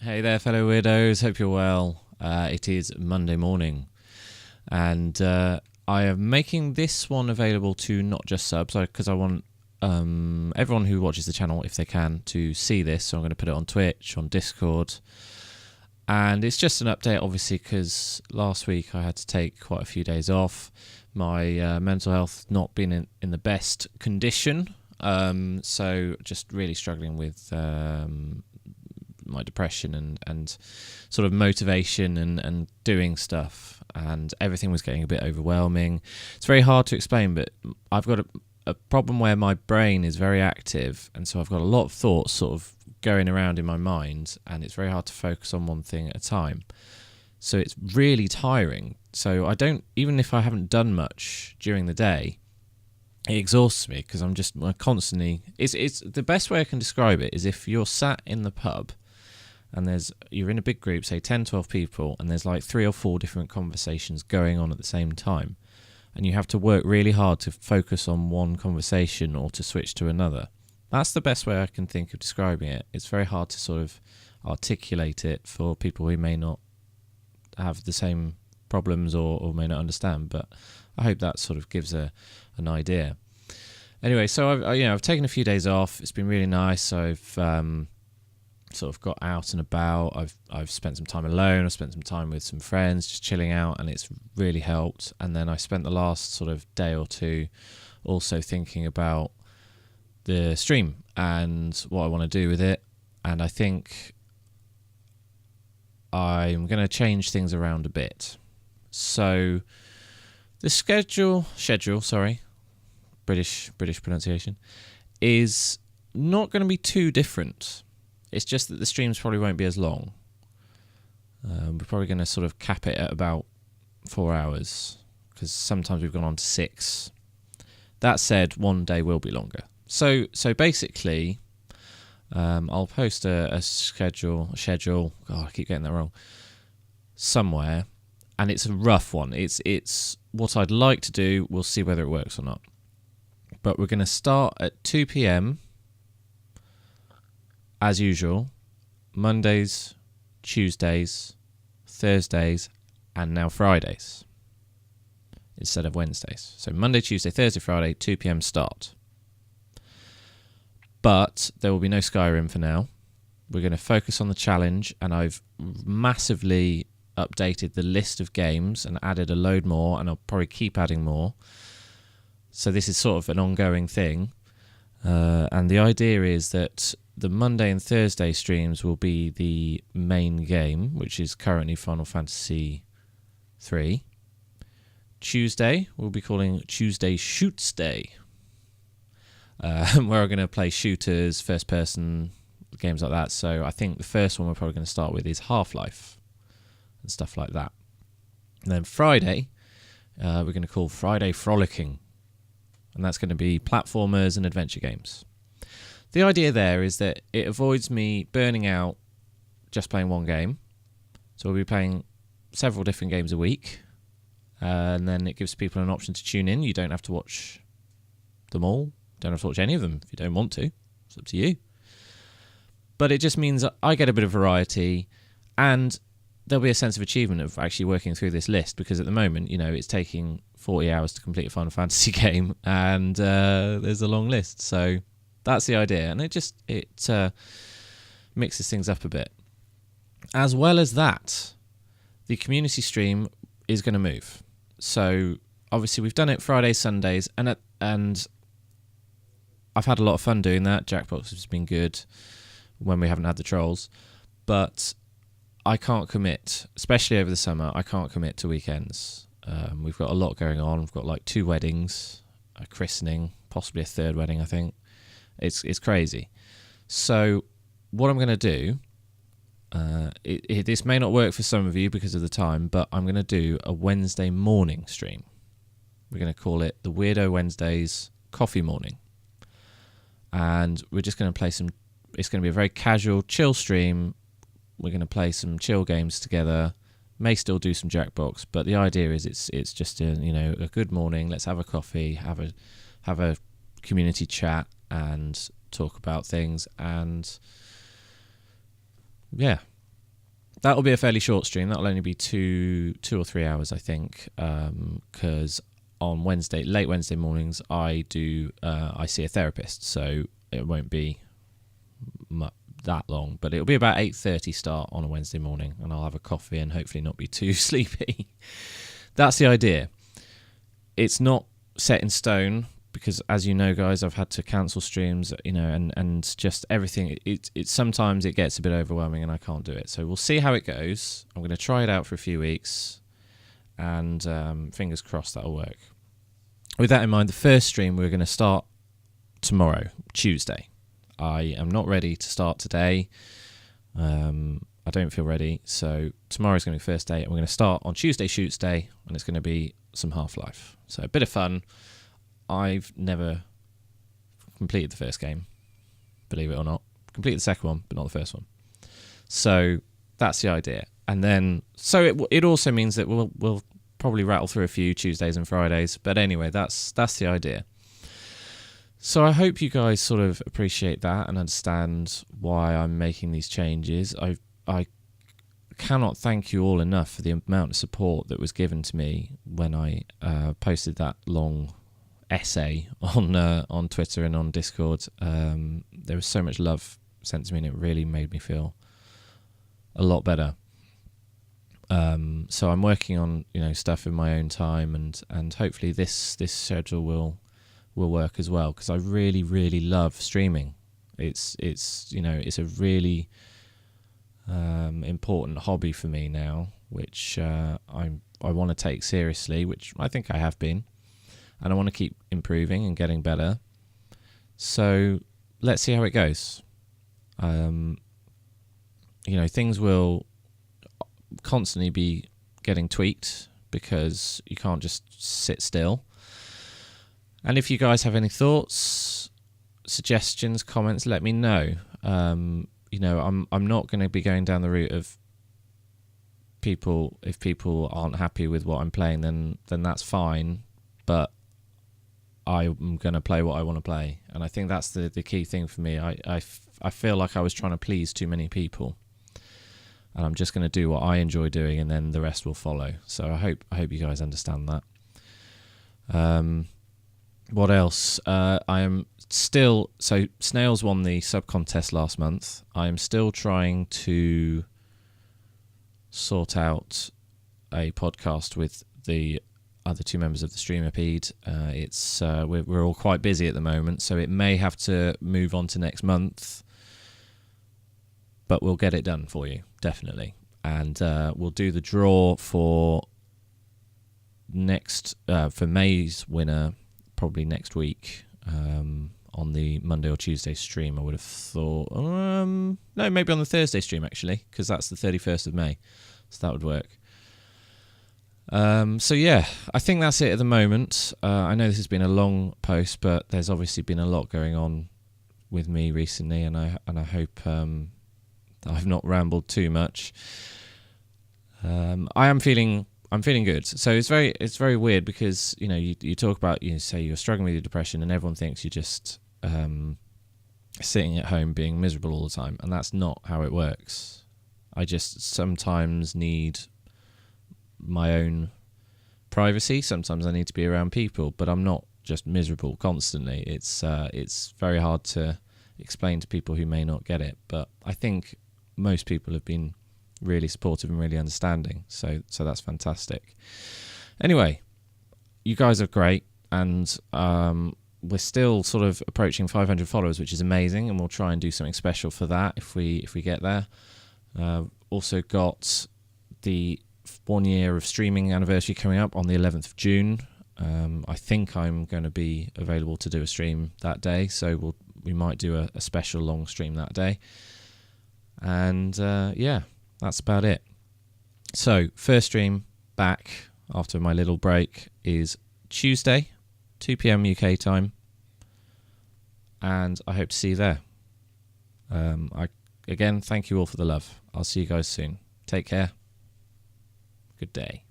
Hey there, fellow weirdos. Hope you're well. It is Monday morning, and I am making this one available to not just subs, because I want everyone who watches the channel, if they can, to see this. So I'm going to put it on Twitch, on Discord, and it's just an update, obviously, because last week I had to take quite a few days off. My mental health not been in the best condition, so just really struggling with my depression and sort of motivation and doing stuff, and everything was getting a bit overwhelming. It's very hard to explain, but I've got a problem where my brain is very active, and so I've got a lot of thoughts sort of going around in my mind, and it's very hard to focus on one thing at a time. So it's really tiring. So even if I haven't done much during the day, it exhausts me because I'm constantly. It's the best way I can describe it is if you're sat in the pub and you're in a big group, say 10, 12 people, and there's like 3 or 4 different conversations going on at the same time, and you have to work really hard to focus on one conversation or to switch to another. That's the best way I can think of describing it. It's very hard to sort of articulate it for people who may not have the same problems or may not understand, but I hope that sort of gives an idea. Anyway, so I've taken a few days off. It's been really nice. I've sort of got out and about. I've spent some time alone. I've spent some time with some friends, just chilling out, and it's really helped. And then I spent the last sort of day or two also thinking about the stream and what I want to do with it. And I think I'm going to change things around a bit. So the schedule, British pronunciation, is not going to be too different. It's just that the streams probably won't be as long. We're probably going to sort of cap it at about 4 hours, because sometimes we've gone on to 6. That said, one day will be longer. So basically, I'll post a schedule. God, I keep getting that wrong. Somewhere, and it's a rough one. It's what I'd like to do. We'll see whether it works or not. But we're going to start at 2 p.m. as usual, Mondays, Tuesdays, Thursdays, and now Fridays instead of Wednesdays. So Monday, Tuesday, Thursday, Friday, 2 p.m. start. But there will be no Skyrim for now. We're going to focus on the challenge, and I've massively updated the list of games and added a load more, and I'll probably keep adding more. So this is sort of an ongoing thing. And the idea is that the Monday and Thursday streams will be the main game, which is currently Final Fantasy 3. Tuesday, we'll be calling Tuesday Shoots Day, where we're going to play shooters, first-person games like that. So I think the first one we're probably going to start with is Half-Life and stuff like that. And then Friday, we're going to call Friday Frolicking, and that's going to be platformers and adventure games. The idea there is that it avoids me burning out just playing one game. So we'll be playing several different games a week, and then it gives people an option to tune in. You don't have to watch them all. Don't have to watch any of them if you don't want to. It's up to you. But it just means that I get a bit of variety, and there'll be a sense of achievement of actually working through this list, because at the moment, it's taking 40 hours to complete a Final Fantasy game, and there's a long list. So that's the idea, and it mixes things up a bit. As well as that, the community stream is going to move. So obviously we've done it Fridays, Sundays, and I've had a lot of fun doing that. Jackbox has been good when we haven't had the trolls, but I can't commit, especially over the summer. I can't commit to weekends. We've got a lot going on. We've got like 2 weddings, a christening, possibly a 3rd wedding, I think. It's crazy. So what I'm going to do, this may not work for some of you because of the time, but I'm going to do a Wednesday morning stream. We're going to call it the Weirdo Wednesdays Coffee Morning. And we're just going to play it's going to be a very casual, chill stream. We're going to play some chill games together. May still do some Jackbox, but the idea is it's just a good morning. Let's have a coffee, have a community chat, and talk about things. And yeah, that'll be a fairly short stream. That'll only be 2 or 3 hours, I think, because on late Wednesday mornings, I see a therapist, so it won't be that long, but it'll be about 8:30 start on a Wednesday morning, and I'll have a coffee and hopefully not be too sleepy. That's the idea. It's not set in stone because, as you know, guys, I've had to cancel streams, and just everything. It sometimes it gets a bit overwhelming and I can't do it. So we'll see how it goes. I'm going to try it out for a few weeks, and fingers crossed that'll work. With that in mind, the first stream we're going to start tomorrow, Tuesday. I am not ready to start today. I don't feel ready. So tomorrow's going to be the first day, and we're going to start on Tuesday, Shoots Day, and it's going to be some Half-Life. So a bit of fun. I've never completed the first game, believe it or not. Completed the second one, but not the first one. So that's the idea. And then, so it also means that we'll probably rattle through a few Tuesdays and Fridays. But anyway, that's the idea. So I hope you guys sort of appreciate that and understand why I'm making these changes. I cannot thank you all enough for the amount of support that was given to me when I posted that long essay on Twitter and on Discord. There was so much love sent to me, and it really made me feel a lot better. So I'm working on stuff in my own time, and hopefully this schedule will work as well, because I really, really love streaming. It's a really important hobby for me now, which I want to take seriously, which I think I have been, and I want to keep improving and getting better. So let's see how it goes. Things will constantly be getting tweaked because you can't just sit still. And if you guys have any thoughts, suggestions, comments, let me know. I'm not going to be going down the route of if people aren't happy with what I'm playing, then that's fine. But I'm going to play what I want to play, and I think that's the key thing for me. I feel like I was trying to please too many people, and I'm just going to do what I enjoy doing, and then the rest will follow. So I hope you guys understand that. What else? I am still... So Snails won the sub contest last month. I am still trying to sort out a podcast with the other two members of the Streamer Pede. We're all quite busy at the moment, so it may have to move on to next month. But we'll get it done for you, definitely. And we'll do the draw for May's winner probably next week, on the Monday or Tuesday stream, I would have thought. No, maybe on the Thursday stream, actually, because that's the 31st of May. So that would work. So yeah, I think that's it at the moment. I know this has been a long post, but there's obviously been a lot going on with me recently, and I hope I've not rambled too much. I'm feeling good. So it's very weird because you talk about, say you're struggling with your depression, and everyone thinks you're just sitting at home being miserable all the time, and that's not how it works. I just sometimes need my own privacy. Sometimes I need to be around people, but I'm not just miserable constantly. It's very hard to explain to people who may not get it, but I think most people have been really supportive and really understanding, so that's fantastic. Anyway, you guys are great, and we're still sort of approaching 500 followers, which is amazing, and we'll try and do something special for that if we get there. Also got the 1 year of streaming anniversary coming up on the 11th of June. I think I'm going to be available to do a stream that day, so we might do a special long stream that day. And yeah, that's about it. So first stream back after my little break is Tuesday, 2 p.m. UK time, and I hope to see you there. Again, thank you all for the love. I'll see you guys soon. Take care. Good day.